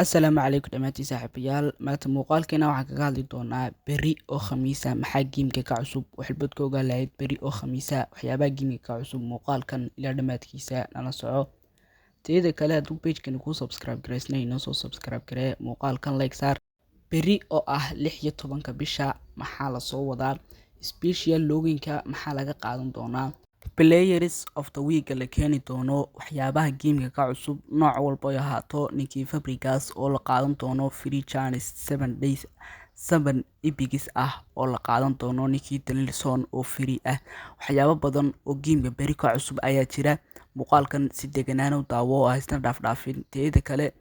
Asalaamu calaykum dhamaantiin saaxiibayaal maanta muuqaalkeena waxaan kaga hadli doonaa beri oo khamiisa maxaa giimka ka cusub waxaad ka ogaan lahayd beri oo khamiisa waxyaabaha giimka ka cusub muuqaalkan ilaa dhamaadkiisa nala soco teeda kale hadduu page-kan kuu subscribe gareysnay inoo soo subscribe garee muuqaalkan like saar beri oo ah 16 bisha maxaa la soo wadaa special loginka maxaa laga qaadan doonaa players of the week la keeni doono waxyaabaha giimka ka cusub nooc walba ay ahaato ninkii Fabregas oo la qaadan doono free chance 7 days 7 epics ah oo la qaadan doono ninkii Danielson oo free ah waxyaabo badan oo giimka beri ka cusub ayaa jira muuqaalkan si deganaan u daawo oo haysna dhaafin teeda kale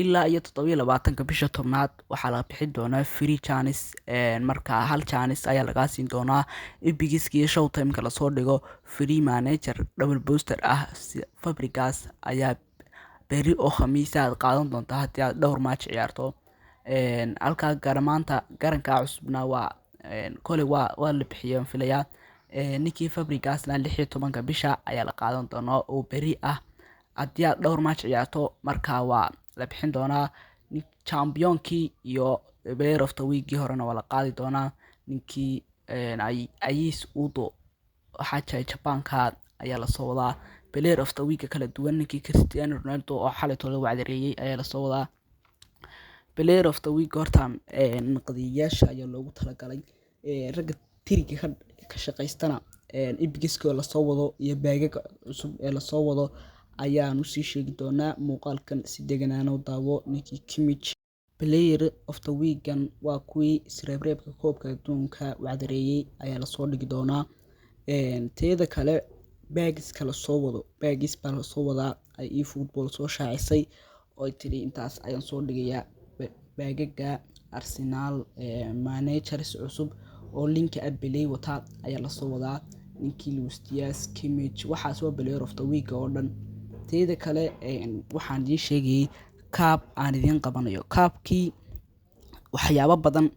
ilaa iyo 27 bisha tobnaad waxaa la bixin doonaa free chance marka hal chance ayaa laga siin doonaa epigiskii showtime ka la soo dhigo free manager double booster ah Fabregas ayaa beri oo khamiisa aad qaadan doonta haddii aad dhowr match ciyaarto halka garamaanta garanka cusubna waa kole waa la bixiyay filaya ninkii Fabregasna 16 bisha ayaa la qaadan doonaa oo beri ah haddii aad dhowr match ciyaarto marka waa la bixin doonaa championkii iyo player of the week horena waa la qaadi doonaa ninkii Ayis Udo waxaa jiray Japanka ayaa la soo wadaa player of the week kala duwan ninkii Cristiano Ronaldo oo xalay toole wacdareeyay ayaa la soo wadaa player of the week horta naqdiyaasha ayaa loogu talagalay ragga tiriga ka shaqeystana epigiska la soo wado iyo baagaga cusub ee la soo wado ayaan u sii sheegi doonaa muuqaalkan si deganaan u daawo ninkii Kimmich player of the week-gan waa kuwii isreebreebka koobka adduunka wacdareeyay ayaa la soo dhigi doonaa teeda kale baagis kala soo wado baagis baa la soo wadaa ay football soo shaacisay oo tiri intaas ayaan soo dhigayaa baagaga Arsenal managers cusub oo linka Abelay wata ayaa la soo wadaa ninkii Luis Diaz Kimmich waxaas waa player of the week oo dhan teeda kale waxaan idin sheegay kaab aan idin qabanayo kaabkii waxyaabo badan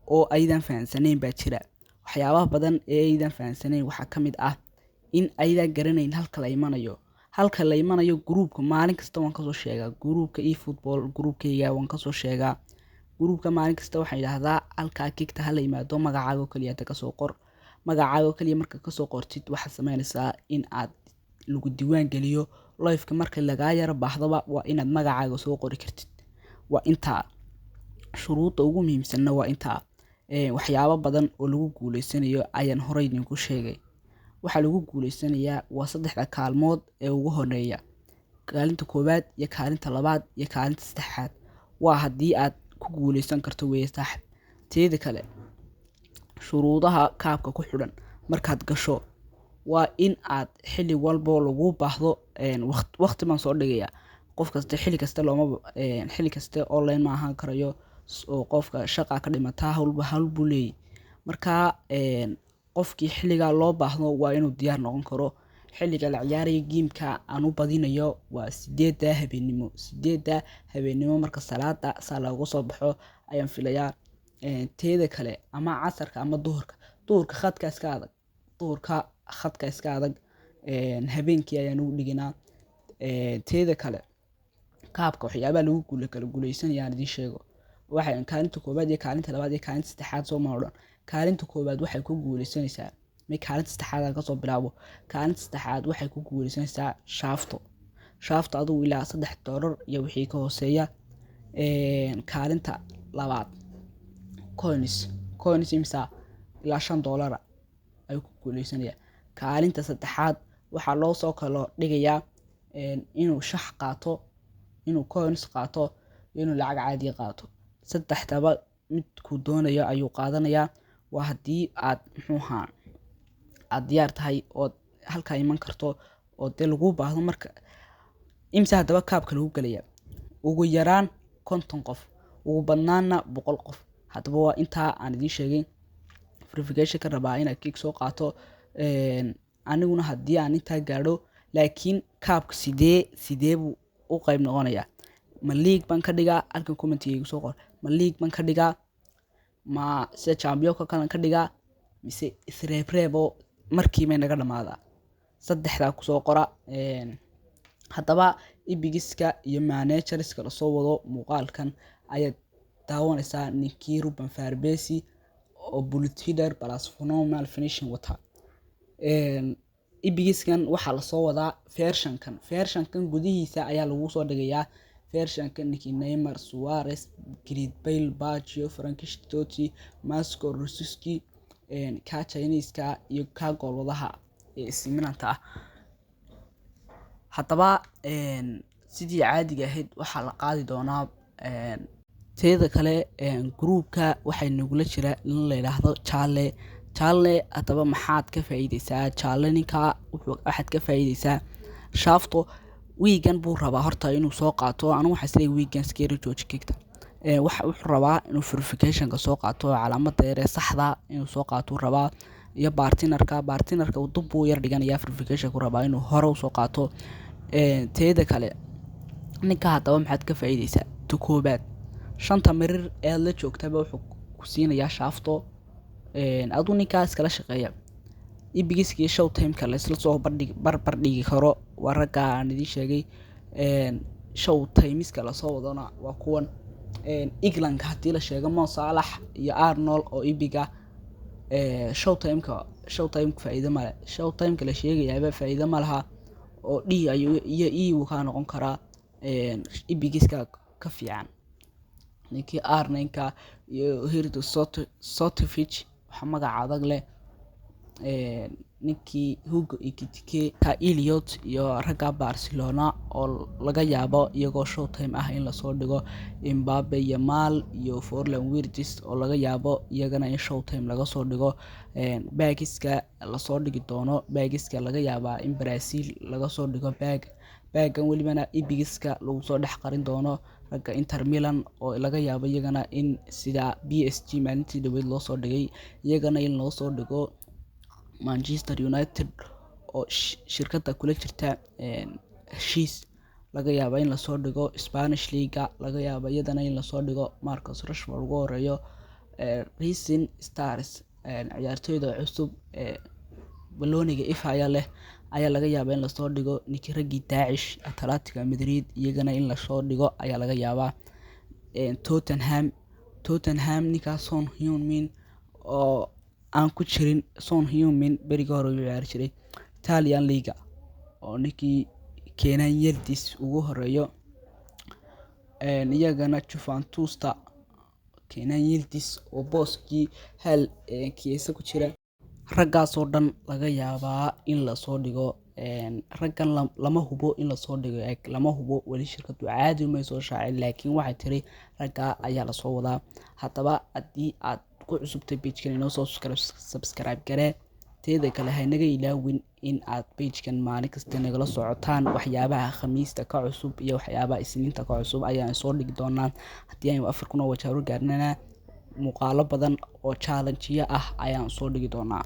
oo aydan fahansaneyn baa jira waxyaabaha badan ee aydan fahansaneyn waxaa ka mid ah in aydan garanayn halka la imanayo groupka maalin kasta waan kasoo sheegaa groupka eFootball groupkayga waan kasoo sheegaa groupka maalin kasta waxaan yiraahdaa halka kigta hala imaado magacaaga kaliya ka soo qor magacaaga kaliya marka ka soo qortid waxa sameynaysaa in aad lagu diiwaan geliyo live-ka marka laga yar baahdaba waa inaad magacaaga soo qori kartid waa inta shuruuda ugu muhiimsan waa inta waxyaabo badan oo lagu guuleysanayo ayaan horey idinku sheegay waxa lagu guuleysanayaa waa saddexda kaalmood ee ugu horeeya kaalinta koobaad iyo kaalinta labaad iyo kaalinta saddexaad waa haddii aad ku guuleysan karto weeye saaxib teeda kale shuruudaha kaabka ku xidhan markaad gasho waa in aad xilli walba lagu baahdo waqti man soo dhigaya qof kasta xilli kasta online ma ahaan karayo oo qofka shaqa ka dhimata hawl buu leeyahay marka qofkii xilliga loo baahdo waa inuu diyaar noqon karo xilliga la ciyaarayo geemka aan u badinayo waa 8 habeenimo marka salaada lagu soo baxo ayaan filayaa teeda kale ama casarka ama duhurka khadka iska adag habeenkii ayaan u dhiginaa teeda kale kaabka waxyaabaha lagu guuleysanayaan idin sheego waxay kaalinta koobaad iyo kaalinta labaad iyo kaalinta saddexaad soo maadhan kaalinta koobaad waxay ku guuleysanaysaa kaalinta saddexaad ka soo bilaabo kaalinta saddexaad waxay ku guuleysanaysaa shaafto adigu ilaa $3 iyo wixii ka hooseeya kaalinta labaad coins imsa ilaa $5 ay ku guuleysanayaan kaalinta saddexaad waxaa loo soo kala dhigayaa inuu shax qaato inuu coins qaato inuu lacag caadi qaato saddexdaba midku doonayo ayuu qaadanayaa waa haddii aad aad diyaar tahay oo halka iman karto oo dee lagu baahdo marka imsa hadaba kaabka lagu galaya ugu yaraan 50 qof ugu badnaana 100 qof hadaba waa intaa aan idin sheegay verification ka rabaa inaad kick soo qaato aniguna haddii aan intaa gaadho laakiin kaabka sidee buu u qayb noqonayaa ma league ban ka dhigaa halkan commentiga soo qor ma league ban ka dhigaa ma sida championka kale ka dhigaa mise isreebreebo markii may naga dhamaada saddexda ku soo qora haddaba ibigiska iyo managerska lasoo wado muuqaalkan ayaad daawanaysaa ninkii Ruben Farbesi oo bullet header plus phenomenal finishing wata. ibigiskan waxaa lasoo wadaa versionkan gudihiisa ayaa lagu soo dhigayaa versionkan ninkii Neymar, Suarez, Gareth Bale, Baggio, Frankish Totti, Masco, Rosiski, ka Chinese-ka iyo ka goolwadaha siminanta ah. haddaba sidii caadiga ahayd waxaa la qaadi doonaa teeda kale groupka waxay nagula jira in la yiraahdo Charle. haddaba maxaad ka faa'iideysaa Charle? ninka waxaad ka faa'iideysaa shafto weekend buu rabaa horta inuu soo qaato. anigu waxaan isleeyahay weekend skeri George Kigta wuxuu rabaa inuu verification ka soo qaato calaamadda yar ee saxda inuu soo qaato rabaa, iyo bartinarka uu dub u yar dhiganaya verification ku rabaa inuu hore u soo qaato. teeda kale ninka haddaba maxaad ka faa'iideysaa koobaad 5 marir ee la joogtaba wuxuu ku siinayaa shafto. aduu ninkaas kala shaqeeya ibigiskii show time-ka la isla soo barbar dhigi karo waa ragga aan idin sheegay. show timeska la soo wadana waa kuwan England hadii la sheego Mo Salah iyo Arnold oo ibiga show time-ka faa'iido ma leh. show time-ka la sheegayaaba faa'iido ma laha oo iyo ka noqon karaa ibigiska ka fiican. ninkii Arnenka iyo Hirdo Sotovic waxa magac adag leh. ninkii Hugo Ekitike, ka Elliot iyo ragga Barcelona oo laga yaabo iyagoo show time ah in la soo dhigo. Mbappe, Yamal iyo Forlan Wirtz oo laga yaabo iyagana in show time laga soo dhigo. baagiska la soo dhigi doono baagiska laga yaabaa in Brazil laga soo dhigo baagan welibana ibigiska lagu soo dhex qarin doono ragga Inter Milan oo laga yaabo iyagana in sida PSG maalintii dhaweyd loo soo dhigay iyagana in loo soo dhigo. Manchester United oo shirkadda kula jirta heshiis laga yaabo in la soo dhigo. Spanish Liga laga yaabo iyadana in la soo dhigo. Marcus Rashford ugu horeeyo. Rising Stars ciyaartoyda cusub balooniga ifaya leh ayaa laga yaabaa in la soo dhigo. ninkii raggii Daesh Atletico Madrid iyagana in la soo dhigo ayaa laga yaabaa. Tottenham ninka Son Heung-min oo aan ku jirin Son Heung-min beriga hore u ciyaari jiray Italian Liga oo ninkii Kenan Yildiz ugu horeeyo. iyagana Juventus-ta Kenan Yildiz oo booskii hal kiisa ku jira. raggaas oo dhan laga yaabaa in la soo dhigo. raggan lama hubo in la soo dhigo lama hubo wali shirkadu caadi ma soo shaacin laakiin waxay tiri ragga ayaa la soo wadaa. haddaba haddii aad ku cusubtay page-kan inoo soo subscribe garee. teeda kale ha naga ilaawin in aad page-kan maalin kasta nagala socotaan. waxyaabaha khamiista ka cusub iyo waxyaabaha isniinta ka cusub ayaan soo dhigi doonaa. haddii aynu 4 kun oo wajaaro gaarnana muuqaalo badan oo challenge ah ayaan soo dhigi doonaa.